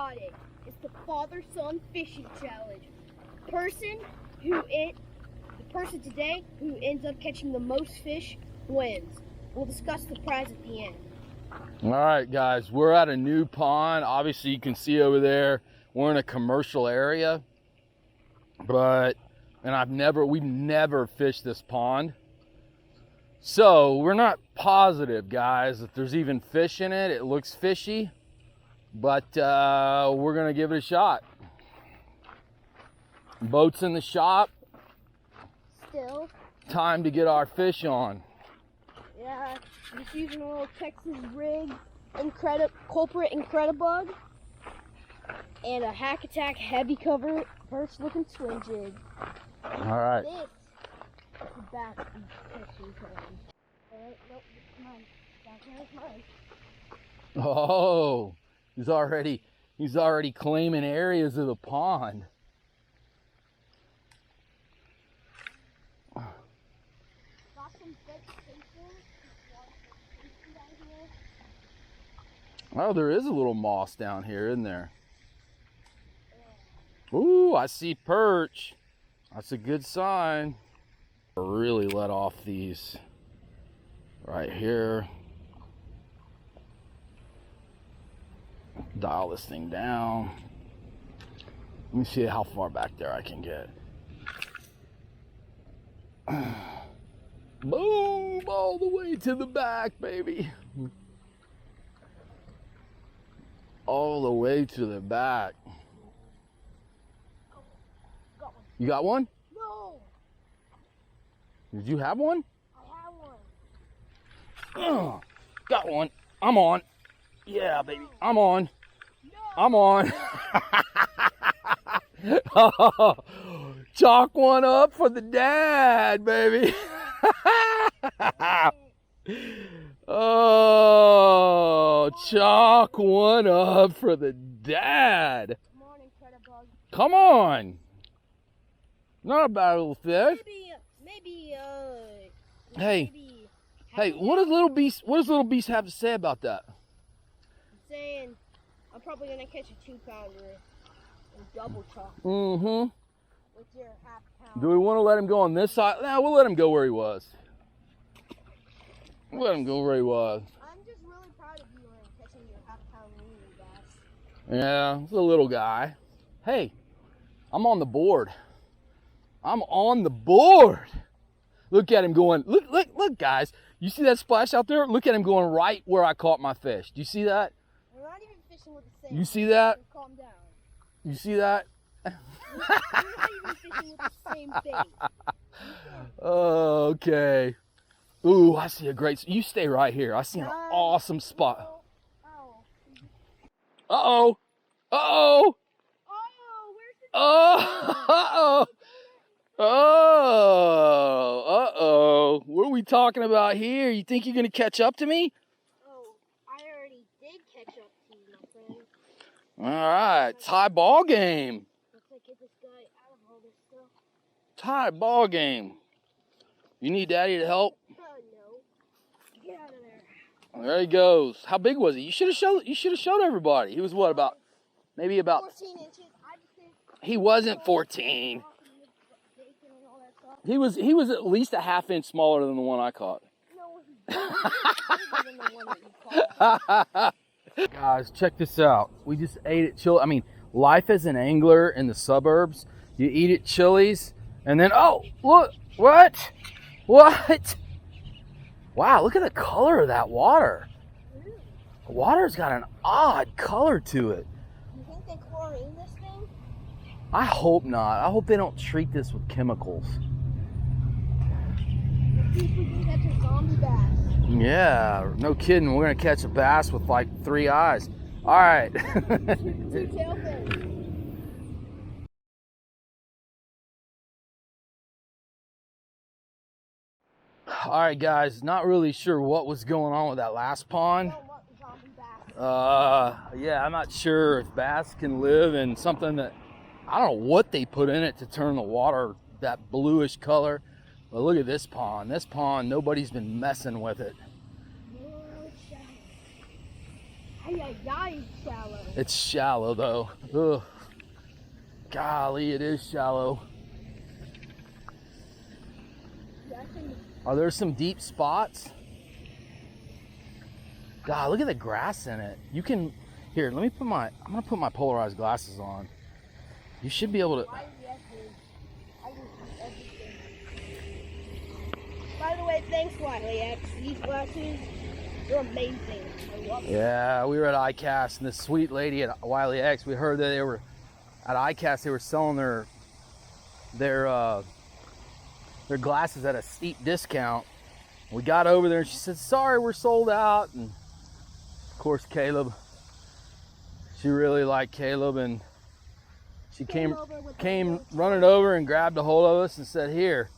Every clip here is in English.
chaotic. It's the father-son fishing challenge. The person today who ends up catching the most fish wins. We'll discuss the prize at the end. All right, guys, we're at a new pond. Obviously, you can see over there, we're in a commercial area, we've never fished this pond. So we're not positive, guys, if there's even fish in it. It looks fishy, but we're gonna give it a shot. Boat's in the shop. Still. Time to get our fish on. Yeah, just using a little Texas rig, culprit Incredibug, and a Hack Attack heavy cover first looking swim jig. All right. This is the bass fishing challenge. Alright, nope, it's mine. Down here is mine. Oh, he's already claiming areas of the pond. Oh, there is a little moss down here, isn't there? Ooh, I see perch. That's a good sign. Really let off these right here. Dial this thing down. Let me see how far back there I can get. Boom! All the way to the back, baby. All the way to the back. You got one? No! Did you have one? I have one. Got one. I'm on. Yeah, baby. I'm on. No. I'm on. Oh, chalk one up for the dad, baby. Oh, chalk one up for the dad. Come on, Incredibug. Come on. Not a bad little fish. Hey, what does little beast have to say about that? I'm saying I'm probably gonna catch a 2-pounder and double chalk Mm-hmm. with your half-pound. Do we want to let him go on this side? No, we'll let him go where he was. We'll let him go where he was. I'm just really proud of you in catching your half-pound ring bass. Yeah, he's a little guy. Hey, I'm on the board. I'm on the board. Look at him going. Look, guys. You see that splash out there? Look at him going right where I caught my fish. Do you see that? We're not even fishing with the same. You see that? Calm down. You see that? We're not even fishing with the same bait. Oh, okay. Ooh, I see a great. You stay right here. I see an awesome spot. Uh-oh. Uh-oh. Oh, where's the... Oh. Oh. Uh-oh. What are we talking about here? You think you're going to catch up to me? Oh, I already did catch up to you, my friend. All right. Tie ball game. Let's get this guy out of all this stuff. Tie ball game. You need Daddy to help? No. Get out of there. There he goes. How big was he? You should have showed everybody. He was what, maybe about 14 inches. I just think he wasn't 14. He was at least a half-inch smaller than the one I caught. No, he's bigger than the one that you caught. Guys, check this out. We just ate at Chili's. I mean, life as an angler in the suburbs, you eat at Chili's, and then, oh, look, what? Wow, look at the color of that water. The water's got an odd color to it. You think they chlorine this thing? I hope not. I hope they don't treat this with chemicals. Let's see if we can catch a zombie bass. Yeah, no kidding. We're going to catch a bass with like 3 eyes. All right. Two tail fins. All right, guys, not really sure what was going on with that last pond. Yeah, I'm not sure if bass can live in something that, I don't know what they put in it to turn the water that bluish color. But look at this pond. This pond, nobody's been messing with it. I Ay, ay, shallow. It's shallow though. Ugh. Golly, it is shallow. Are there some deep spots? God, look at the grass in it. You can, here, let me put I'm gonna put my polarized glasses on. You should be able to. By the way, thanks Wiley X. These glasses, they're amazing. I love them. Yeah, we were at ICAST and this sweet lady at Wiley X, we heard that they were, at ICAST, they were selling their glasses at a steep discount. We got over there and she said, sorry, we're sold out. And of course, Caleb, she really liked Caleb, and she came running over and grabbed a hold of us and said, here,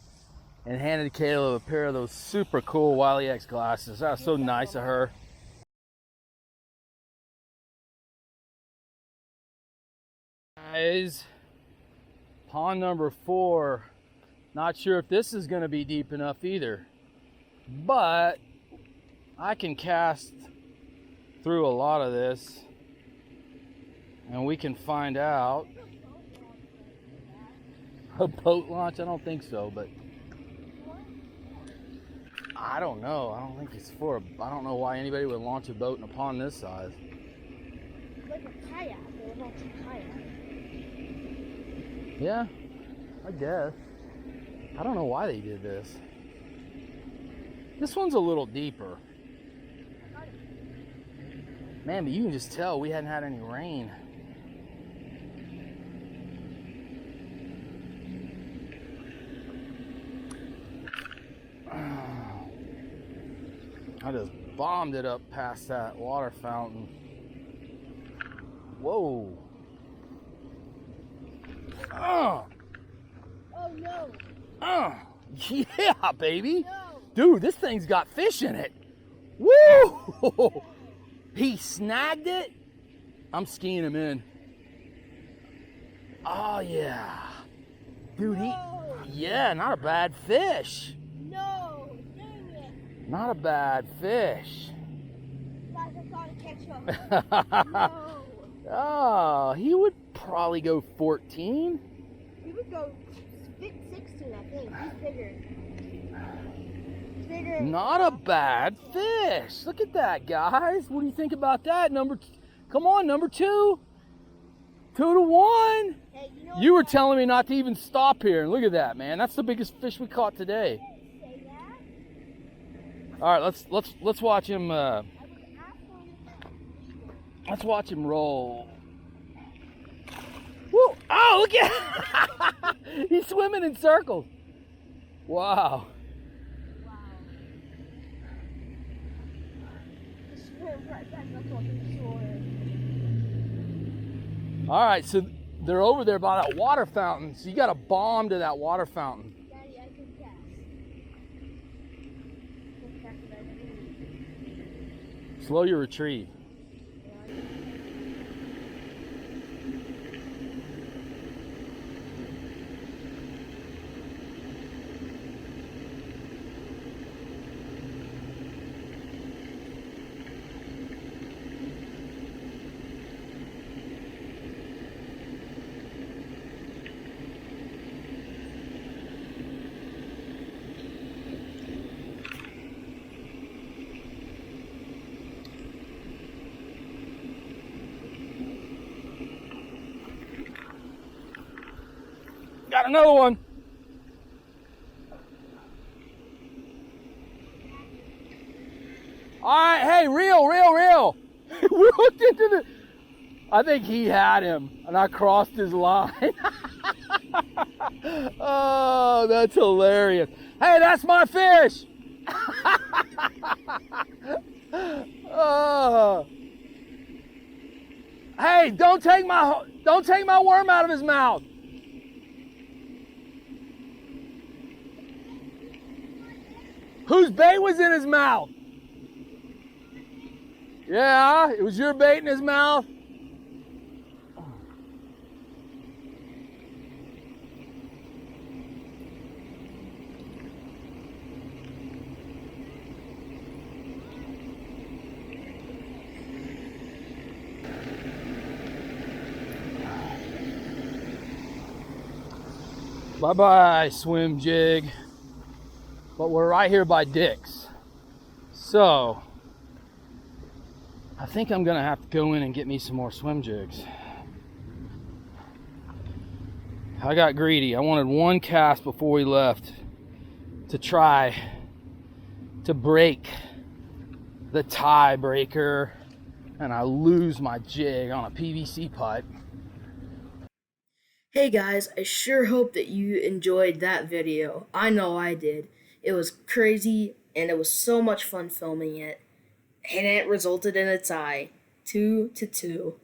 and handed Caleb a pair of those super cool Wiley X glasses. That was so nice of her. Guys, pond number 4. Not sure if this is going to be deep enough either, but I can cast through a lot of this and we can find out. A boat launch? I don't think so, but I don't know. I don't think it's for I don't know why anybody would launch a boat in a pond this size. Like a kayak. They would launch a kayak. Yeah, I guess. I don't know why they did this. This one's a little deeper. Man, but you can just tell we hadn't had any rain. I just bombed it up past that water fountain. Whoa. Oh no. Yeah, baby. No. Dude, this thing's got fish in it. Woo! He snagged it. I'm skiing him in. Oh, yeah. Dude, No. yeah, not a bad fish. No. Dang it. Not a bad fish. Guys, I gotta catch up. No. Oh, he would probably go 14. He would go 16, I think. He's bigger. He's bigger. Not a bad fish. Look at that, guys. What do you think about that? Come on, number 2. 2-1. Hey, You were telling me not to even stop here, and look at that, man. That's the biggest fish we caught today. Say that? All right, let's watch him. I was asking. Let's watch him roll. Woo! Oh, look at he's swimming in circles. Wow. Wow. Just swim right back up on the shore. All right, so they're over there by that water fountain. So you got to bomb to that water fountain. Daddy, I can cast. Slow your retrieve. Got another one. All right, hey, reel. We hooked into the. I think he had him, and I crossed his line. Oh, that's hilarious. Hey, that's my fish. Oh. Hey, don't take my worm out of his mouth. Whose bait was in his mouth? Yeah, it was your bait in his mouth. Bye-bye, swim jig. But we're right here by Dick's. So, I think I'm gonna have to go in and get me some more swim jigs. I got greedy. I wanted one cast before we left to try to break the tiebreaker, and I lose my jig on a PVC pipe. Hey guys, I sure hope that you enjoyed that video. I know I did. It was crazy and it was so much fun filming it. And it resulted in a tie, 2-2.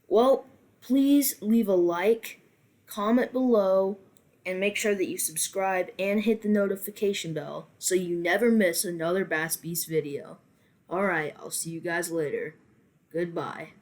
Well, please leave a like, comment below, and make sure that you subscribe and hit the notification bell so you never miss another Bass Beast video. Alright, I'll see you guys later. Goodbye.